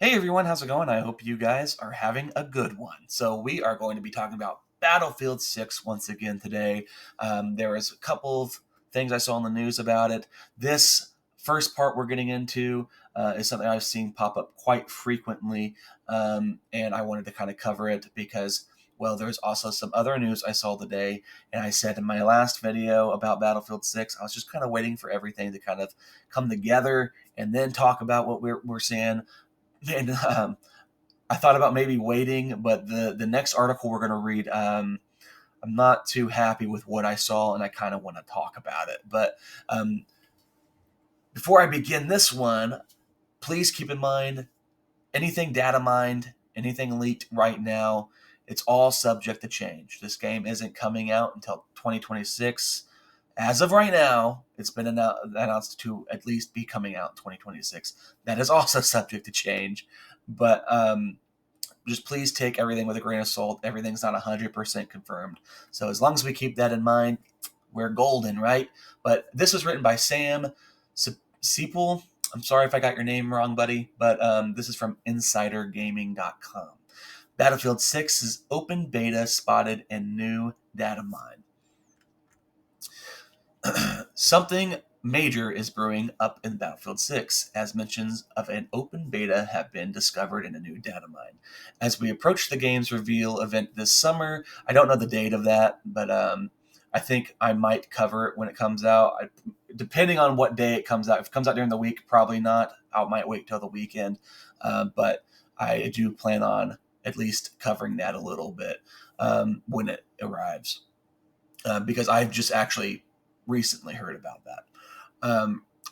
Hey everyone, how's it going? I hope you guys are having a good one. So we are going to be talking about Battlefield 6 once again today. There was a couple of things I saw in the news about it. This first part we're getting into is something I've seen pop up quite frequently, and I wanted to kind of cover it because, well, there's also some other news I saw today, and I said in my last video about Battlefield 6, I was just kind of waiting for everything to kind of come together and then talk about what we're seeing. And I thought about maybe waiting, but the next article we're going to read, I'm not too happy with what I saw, and I kind of want to talk about it. But um, before I begin this one, please keep in mind anything data mined, anything leaked right now, it's all subject to change. This game isn't coming out until 2026. As of right now, it's been announced to at least be coming out in 2026. That is also subject to change. But just please take everything with a grain of salt. Everything's not 100% confirmed. So as long as we keep that in mind, we're golden, right? But this was written by Sam Seipel. I'm sorry if I got your name wrong, buddy, but this is from InsiderGaming.com. Battlefield 6 is open beta spotted in new data mine. Something major is brewing up in Battlefield 6, as mentions of an open beta have been discovered in a new data mine. As we approach the game's reveal event this summer, I don't know the date of that, but I think I might cover it when it comes out. Depending on what day it comes out. If it comes out during the week, probably not. I might wait till the weekend, but I do plan on at least covering that a little bit when it arrives, because I've just actually recently heard about that.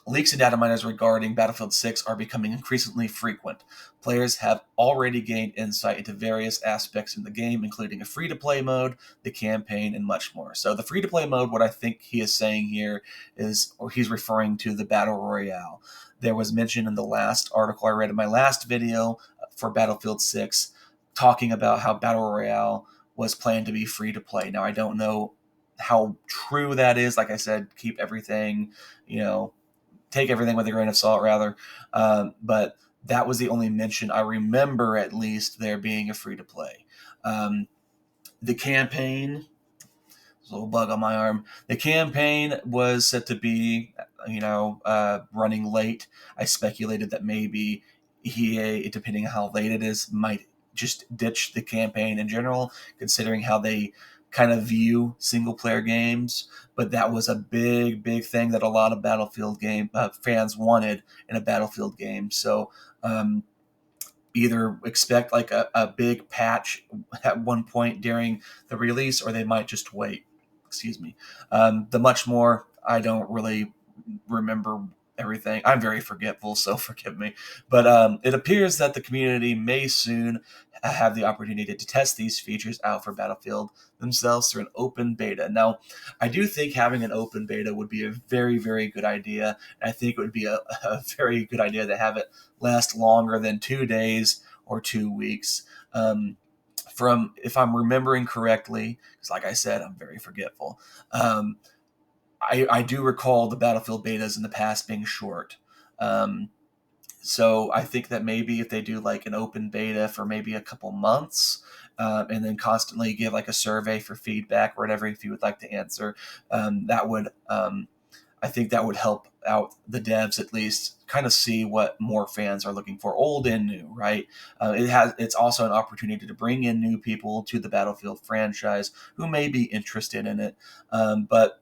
Leaks and data miners regarding Battlefield 6 are becoming increasingly frequent. Players have already gained insight into various aspects in the game, including a free-to-play mode, the campaign, and much more. So the free-to-play mode, what I think he is saying here is, or he's referring to the Battle Royale. There was mention in the last article I read in my last video for Battlefield 6 talking about how Battle Royale was planned to be free-to-play. Now, I don't know how true that is. Like I said, keep everything, take everything with a grain of salt, rather. But that was the only mention I remember, at least, there being a free to play. The campaign, there's a little bug on my arm. The campaign was said to be, running late. I speculated that maybe EA, depending on how late it is, might just ditch the campaign in general, considering how they kind of view single player games. But that was a big thing that a lot of Battlefield game fans wanted in a Battlefield game. So either expect like a big patch at one point during the release, or they might just wait. Excuse me. The much more, I don't really remember everything. I'm very forgetful, so forgive me. But it appears that the community may soon have the opportunity to test these features out for Battlefield themselves through an open beta. Now, I do think having an open beta would be a very good idea. I think it would be a very good idea to have it last longer than 2 days or 2 weeks. From, if I'm remembering correctly, because like I said, I'm very forgetful. I do recall the Battlefield betas in the past being short. So I think that maybe if they do like an open beta for maybe a couple months, and then constantly give like a survey for feedback or whatever, if you would like to answer, that would, I think that would help out the devs at least kind of see what more fans are looking for, old and new, right? It's also an opportunity to bring in new people to the Battlefield franchise who may be interested in it. But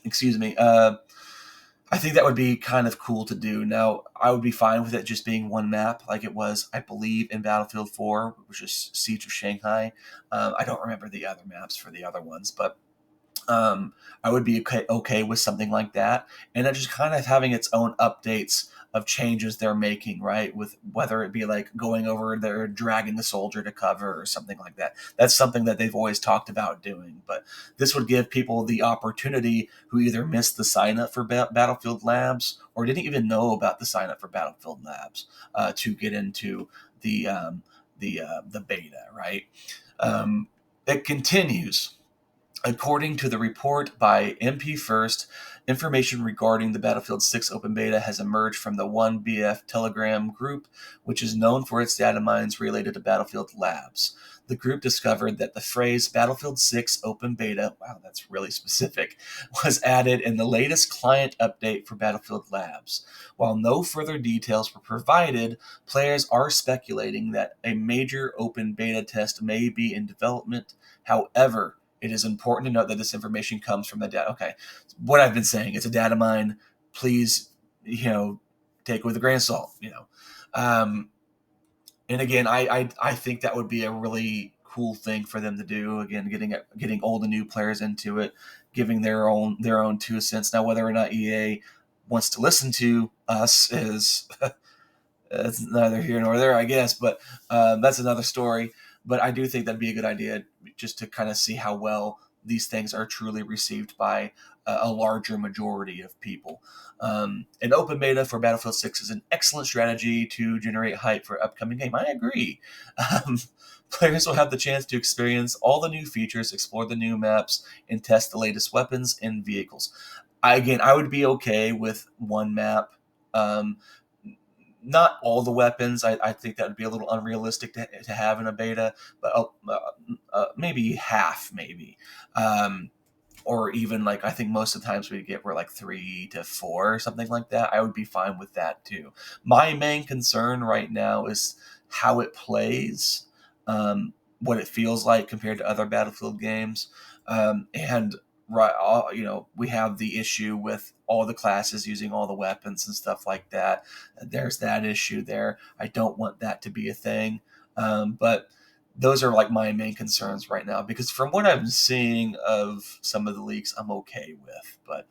excuse me, I think that would be kind of cool to do. Now, I would be fine with it just being one map, like it was, I believe, in Battlefield 4, which is Siege of Shanghai. I don't remember the other maps for the other ones, but I would be okay with something like that, and it just kind of having its own updates of changes they're making, right? With whether it be like going over there, dragging the soldier to cover or something like that. That's something that they've always talked about doing, but this would give people the opportunity who either missed the sign up for Battlefield Labs or didn't even know about the sign up for Battlefield Labs to get into the beta, right? It continues. According to the report by MP First, Information regarding the Battlefield 6 open beta has emerged from the 1BF Telegram group, which is known for its data mines related to Battlefield Labs. The group discovered that the phrase Battlefield 6 open beta, wow, that's really specific, was added in the latest client update for Battlefield Labs. While no further details were provided, players are speculating that a major open beta test may be in development. However, it is important to note that this information comes from the data. Okay, what I've been saying, it's a data mine. Please, take it with a grain of salt. And again, I think that would be a really cool thing for them to do. Again, getting old and new players into it, giving their own 2 cents. Now, whether or not EA wants to listen to us is it's neither here nor there, I guess. But that's another story. But I do think that'd be a good idea, just to kind of see how well these things are truly received by a larger majority of people. An open beta for Battlefield 6 is an excellent strategy to generate hype for upcoming game. I agree. Um, Players will have the chance to experience all the new features, explore the new maps, and test the latest weapons and vehicles. I would be okay with one map. Um, Not all the weapons. I think that would be a little unrealistic to have in a beta, but maybe half, maybe. Or even like, I think most of the times we get were like 3 to 4 or something like that. I would be fine with that too. My main concern right now is how it plays, what it feels like compared to other Battlefield games, and right, we have the issue with all the classes using all the weapons and stuff like that. There's that issue there. I don't want that to be a thing, but those are like my main concerns right now, because from what I'm seeing of some of the leaks, I'm okay with. But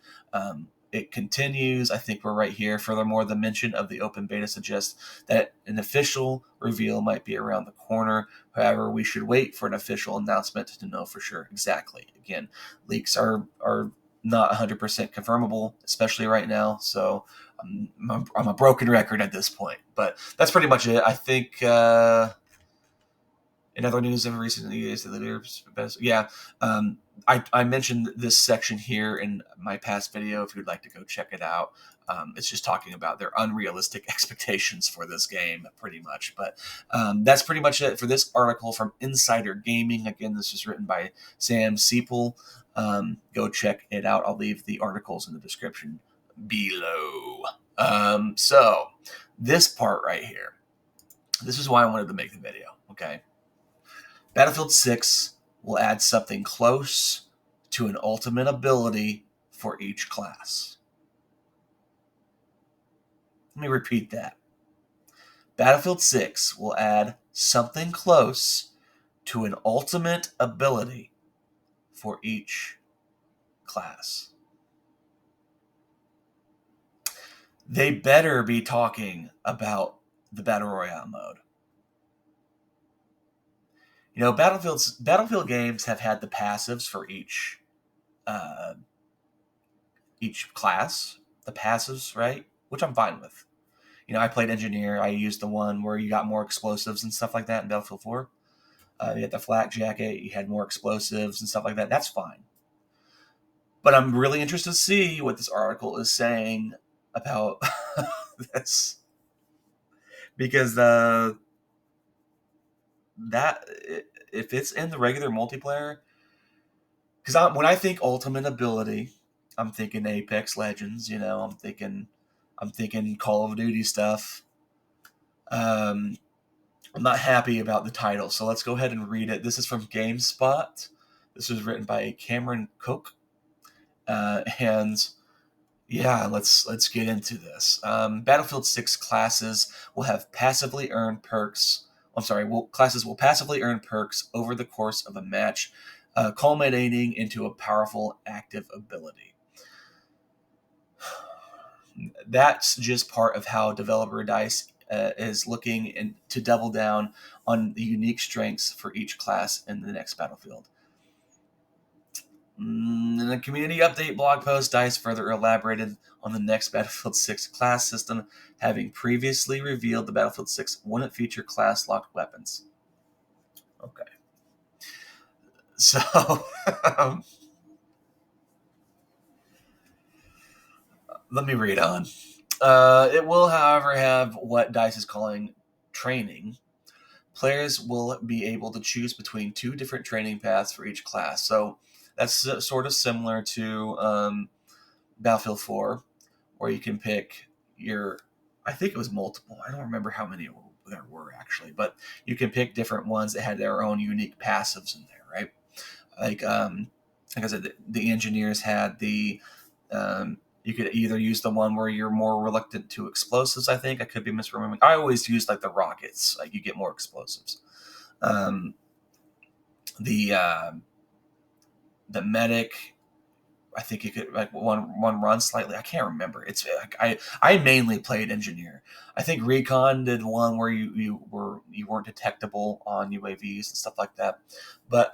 it continues. I think we're right here. Furthermore, the mention of the open beta suggests that an official reveal might be around the corner. However, we should wait for an official announcement to know for sure. Exactly. Again, leaks are not 100% confirmable, especially right now. So I'm a broken record at this point. But that's pretty much it. I think. In other news of recent years, the leaders, I mentioned this section here in my past video. If you'd like to go check it out, it's just talking about their unrealistic expectations for this game, pretty much. But that's pretty much it for this article from Insider Gaming. Again, this is written by Sam Seipel. Go check it out. I'll leave the articles in the description below. So this part right here, this is why I wanted to make the video. Okay. Battlefield 6 will add something close to an ultimate ability for each class. Let me repeat that. Battlefield 6 will add something close to an ultimate ability for each class. They better be talking about the Battle Royale mode. Battlefield games have had the passives for each class, the passives, right? Which I'm fine with. I played Engineer. I used the one where you got more explosives and stuff like that in Battlefield 4. You had the flak jacket. You had more explosives and stuff like that. That's fine. But I'm really interested to see what this article is saying about this, because that if it's in the regular multiplayer, because when I think ultimate ability, I'm thinking Apex Legends. I'm thinking Call of Duty stuff. I'm not happy about the title, so let's go ahead and read it. This is from GameSpot. This was written by Cameron Cook, and yeah, let's get into this. Battlefield 6 classes will have passively earned perks. Classes will passively earn perks over the course of a match, culminating into a powerful active ability. That's just part of how developer DICE is looking to double down on the unique strengths for each class in the next Battlefield. In the community update blog post, DICE further elaborated on the next Battlefield 6 class system, having previously revealed the Battlefield 6 wouldn't feature class-locked weapons. Okay. So, Let me read on. It will, however, have what DICE is calling training. Players will be able to choose between two different training paths for each class. So that's sort of similar to Battlefield 4, where you can pick your, I think it was multiple. I don't remember how many there were actually, but you can pick different ones that had their own unique passives in there, right? Like I said, the engineers had you could either use the one where you're more reluctant to explosives. I think I could be misremembering. I always use like the rockets, like you get more explosives. Um, the uh, the medic, I think you could like one run slightly. I can't remember. It's like I mainly played engineer. I think recon did one where you weren't detectable on UAVs and stuff like that. But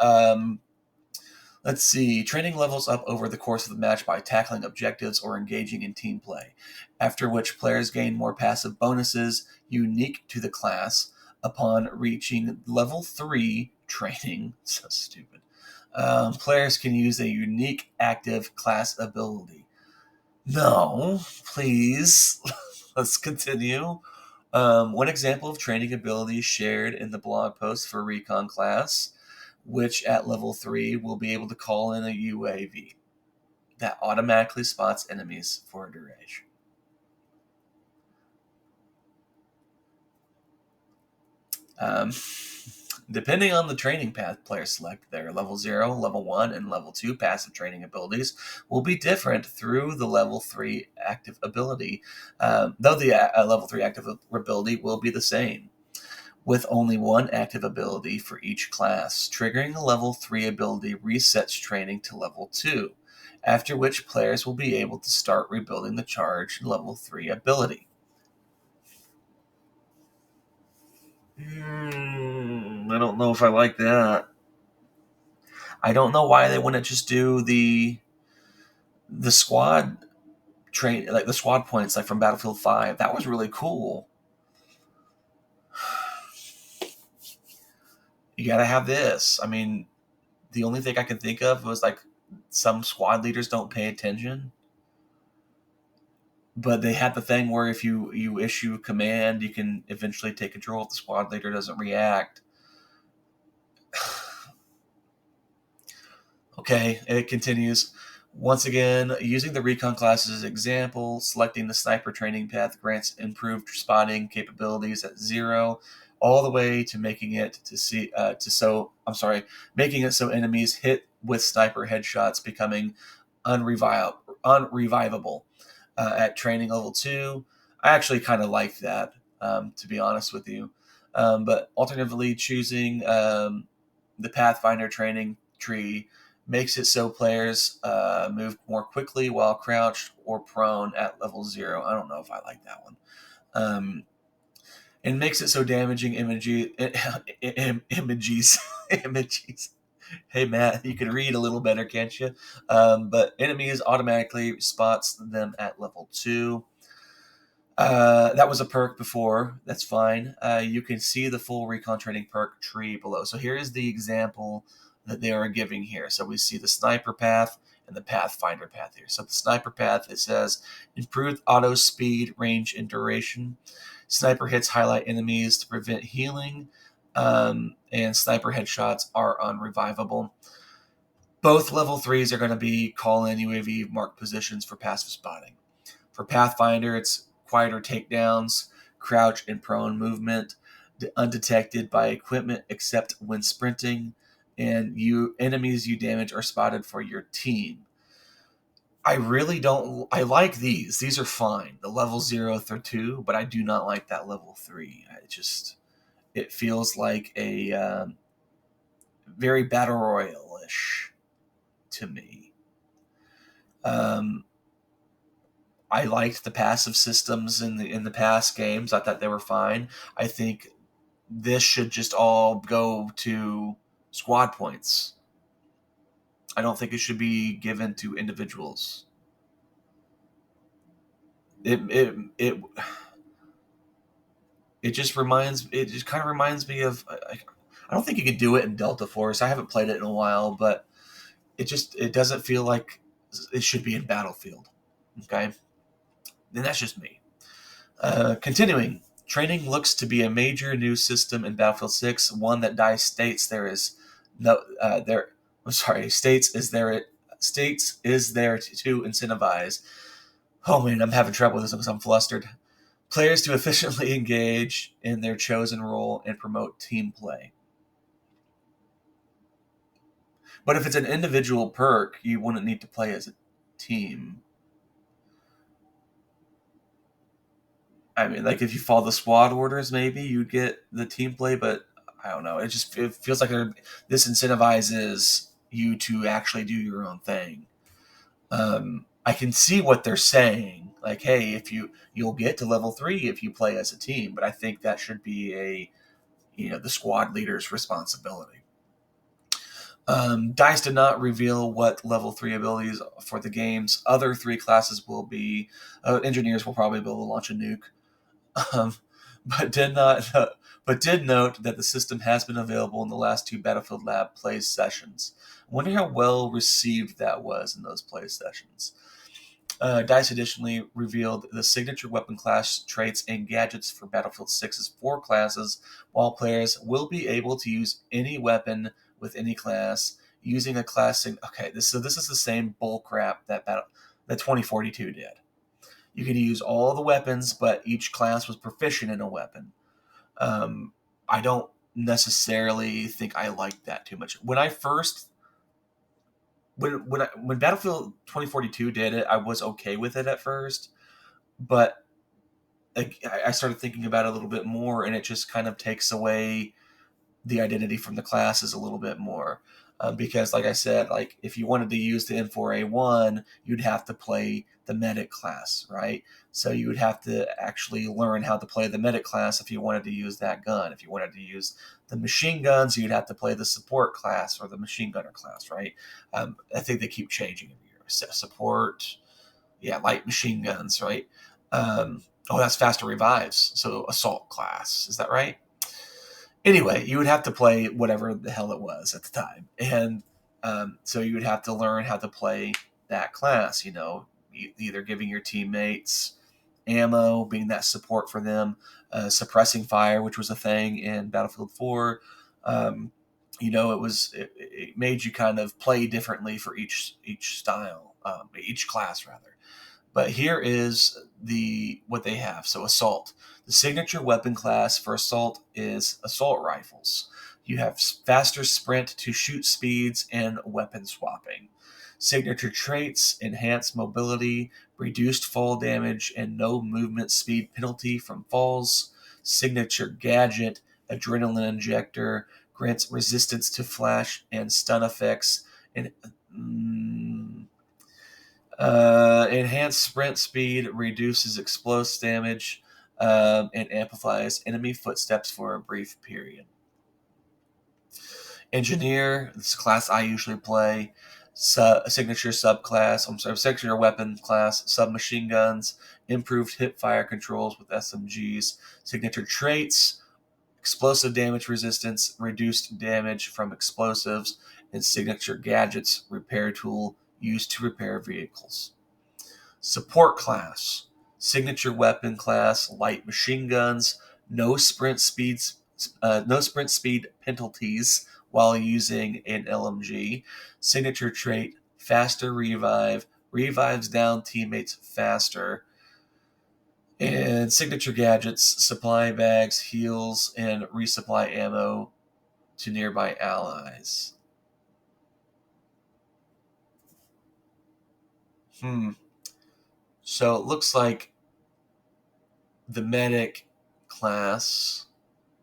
let's see. Training levels up over the course of the match by tackling objectives or engaging in team play, after which players gain more passive bonuses unique to the class upon reaching level 3 training. So stupid. Players can use a unique active class ability. No, please. Let's continue. One example of training ability shared in the blog post for Recon class, which at level 3 will be able to call in a UAV that automatically spots enemies for a duration. Um, Depending on the training path players select, their level 0, level 1, and level 2 passive training abilities will be different through the level 3 active ability, though the level 3 active ability will be the same, with only one active ability for each class. Triggering a level 3 ability resets training to level 2, after which players will be able to start rebuilding the charged level 3 ability. I don't know if I like that. I don't know why they wouldn't just do the squad train, like the squad points, like from Battlefield 5. That was really cool. You got to have this. I mean, the only thing I can think of was like some squad leaders don't pay attention, but they had the thing where if you issue a command, you can eventually take control if the squad leader doesn't react. Okay, it continues. Once again, using the recon class as an example, selecting the sniper training path grants improved spotting capabilities at 0, all the way to making it making it so enemies hit with sniper headshots becoming unrevivable at training level 2. I actually kind of like that, to be honest with you. But alternatively, choosing the Pathfinder training tree makes it so players move more quickly while crouched or prone at level 0. I don't know if I like that one. Um, and makes it so damaging images. Images. Hey Matt, you can read a little better, can't you? But enemies automatically spots them at level 2. That was a perk before. That's fine. You can see the full recon training perk tree below. So here is the example that they are giving here. So we see the sniper path and the pathfinder path here. So the sniper path, it says improved auto speed, range, and duration. Sniper hits highlight enemies to prevent healing, and sniper headshots are unrevivable. Both level 3s are going to be call in UAV marked positions for passive spotting. For Pathfinder, it's quieter takedowns, crouch and prone movement, undetected by equipment except when sprinting, and enemies you damage are spotted for your team. I really don't. I like these. These are fine. The level 0 through 2, but I do not like that level 3. It feels like a very battle royale ish to me. Um, I liked the passive systems in the past games. I thought they were fine. I think this should just all go to squad points. I don't think it should be given to individuals. It it just kind of reminds me of I don't think you could do it in Delta Force. I haven't played it in a while, but it doesn't feel like it should be in Battlefield. Okay. And that's just me. Continuing, training looks to be a major new system in Battlefield 6, one that DICE states there is no there. I'm sorry, states is there to incentivize. Oh man, I'm having trouble with this because I'm flustered. Players to efficiently engage in their chosen role and promote team play. But if it's an individual perk, you wouldn't need to play as a team. I mean, like if you follow the squad orders, maybe you'd get the team play, but I don't know. It feels like this incentivizes you to actually do your own thing. I can see what they're saying, like, hey, if you'll get to level 3 if you play as a team, but I think that should be the squad leader's responsibility. DICE did not reveal what level 3 abilities for the game's other 3 classes will be. Engineers will probably be able to launch a nuke, um, but did not. But did note that the system has been available in the last 2 Battlefield Lab play sessions. I wonder how well received that was in those play sessions. DICE additionally revealed the signature weapon class traits and gadgets for Battlefield 6's 4 classes, while players will be able to use any weapon with any class using a class. Okay, this is the same bullcrap that 2042 did. You could use all the weapons, but each class was proficient in a weapon. I don't necessarily think I like that too much. When Battlefield 2042 did it, I was okay with it at first, but I started thinking about it a little bit more, and it just kind of takes away the identity from the classes a little bit more. Because, like I said, like if you wanted to use the M4A1, you'd have to play the medic class, right? So you would have to actually learn how to play the medic class if you wanted to use that gun. If you wanted to use the machine guns, you'd have to play the support class or the machine gunner class, right? I think they keep changing every year. Support, yeah, light machine guns, right? That's faster revives. So assault class, is that right? Anyway, you would have to play whatever the hell it was at the time, and so you would have to learn how to play that class. Either giving your teammates ammo, being that support for them, suppressing fire, which was a thing in Battlefield 4. It made you kind of play differently for each style, each class rather. But here is what they have. So assault. The signature weapon class for assault is assault rifles. You have faster sprint to shoot speeds and weapon swapping. Signature traits, enhanced mobility, reduced fall damage, and no movement speed penalty from falls. Signature gadget, adrenaline injector, grants resistance to flash and stun effects, and enhanced sprint speed, reduces explosive damage, and amplifies enemy footsteps for a brief period. Engineer, this class I usually play. Signature subclass, signature weapon class, submachine guns, improved hip fire controls with SMGs, signature traits, explosive damage resistance, reduced damage from explosives, and signature gadgets, repair tool used to repair vehicles. Support class, signature weapon class, light machine guns, no sprint speed penalties while using an LMG. Signature trait, faster revive, revives down teammates faster. And signature gadgets, supply bags, heals, and resupply ammo to nearby allies. So it looks like the medic class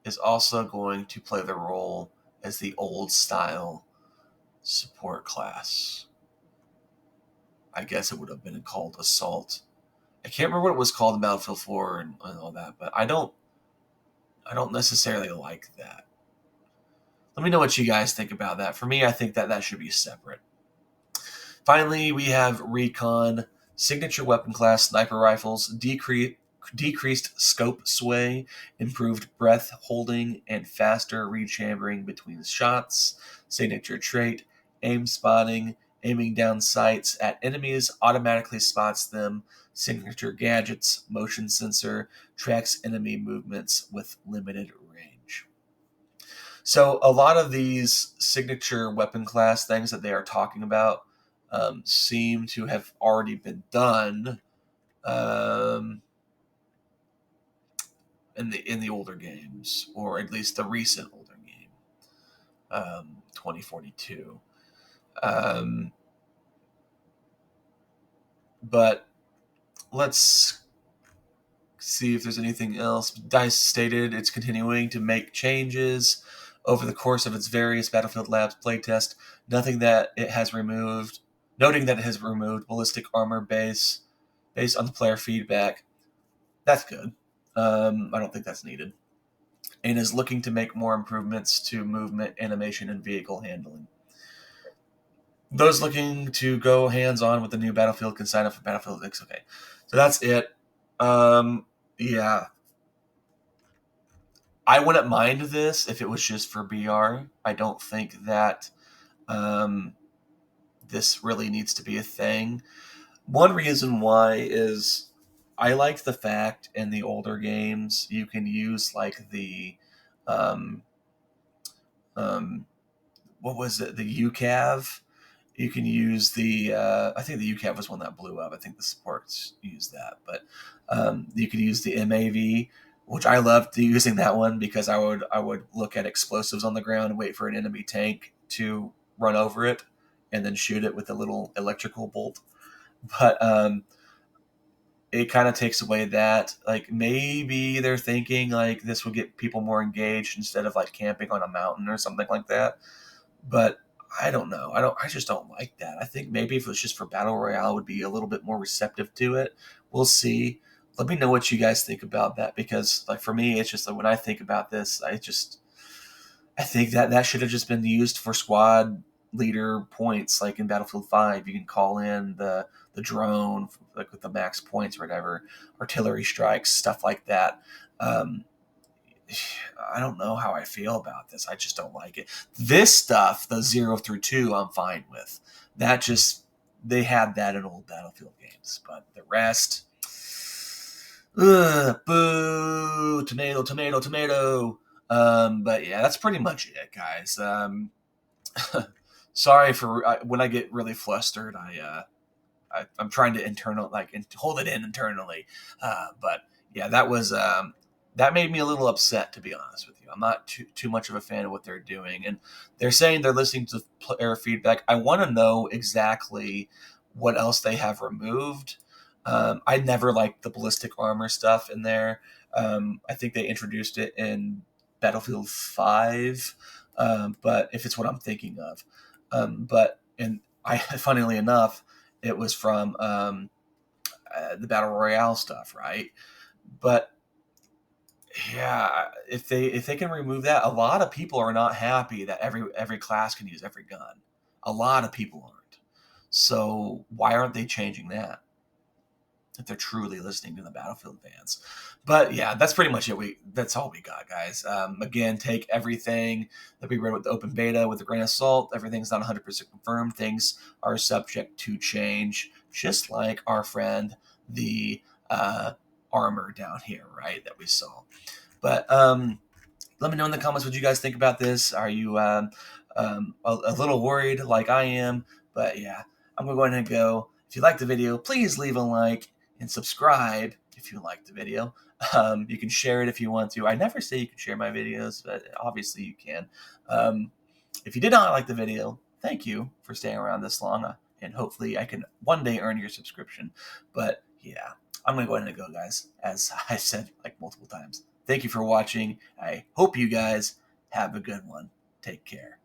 is also going to play the role as the old style support class. I guess it would have been called assault. I can't remember what it was called in Battlefield 4 and all that, but I don't necessarily like that. Let me know what you guys think about that. For me, I think that should be separate. Finally, we have Recon, signature weapon class sniper rifles, decreased scope sway, improved breath holding, and faster rechambering between shots. Signature trait, aim spotting, aiming down sights at enemies automatically spots them. signature gadgets, motion sensor, tracks enemy movements with limited range. So a lot of these signature weapon class things that they are talking about seem to have already been done in the older games, or at least the recent older game, 2042. Um, but let's see if there's anything else. DICE stated it's continuing to make changes over the course of its various Battlefield Labs playtest. Noting that it has removed ballistic armor base based on the player feedback. That's good. I don't think that's needed. And is looking to make more improvements to movement, animation, and vehicle handling. Those looking to go hands-on with the new Battlefield can sign up for Battlefield 6. Okay, so that's it. Yeah. I wouldn't mind this if it was just for BR. I don't think that this really needs to be a thing. One reason why is I like the fact in the older games you can use like the um, what was it, the UCAV. You can use the I think the UCAV was one that blew up. I think the sports used that, but you could use the MAV, which I loved using that one because I would look at explosives on the ground and wait for an enemy tank to run over it and then shoot it with a little electrical bolt. But it kind of takes away that, like, maybe they're thinking like this will get people more engaged instead of like camping on a mountain or something like that. But I don't know. I just don't like that. I think maybe if it was just for battle royale, I would be a little bit more receptive to it. We'll see. Let me know what you guys think about that, because like for me, it's just like when I think about this, I think that that should have just been used for squad leader points, like in Battlefield 5. You can call in the drone like with the max points or whatever, artillery strikes, stuff like that. Um, I don't know how I feel about this. I just don't like it. This stuff, the 0 through 2, I'm fine with. That just, they had that in old Battlefield games, but the rest, boo, tomato, tomato, tomato. But yeah, that's pretty much it, guys. Sorry for when I get really flustered. I'm trying to hold it in internally, but yeah, that made me a little upset, to be honest with you. I'm not too much of a fan of what they're doing, and they're saying they're listening to player feedback. I want to know exactly what else they have removed. I never liked the ballistic armor stuff in there. I think they introduced it in Battlefield 5, but if it's what I'm thinking of, but and I, funnily enough, it was from the battle royale stuff, right? But yeah, if they can remove that, a lot of people are not happy that every class can use every gun. A lot of people aren't. So why aren't they changing that if they're truly listening to the Battlefield fans? But yeah, that's pretty much it. That's all we got, guys. Again, take everything that we read with the open beta with a grain of salt. Everything's not 100% confirmed. Things are subject to change, just like our friend the armor down here, right? That we saw. But let me know in the comments what you guys think about this. Are you a little worried like I am? But yeah, I'm going to go ahead and go. If you liked the video, please leave a like and subscribe if you liked the video. You can share it if you want to. I never say you can share my videos, but obviously you can. If you did not like the video, thank you for staying around this long, and hopefully I can one day earn your subscription. But yeah, I'm going to go ahead and go, guys, as I said like multiple times. Thank you for watching. I hope you guys have a good one. Take care.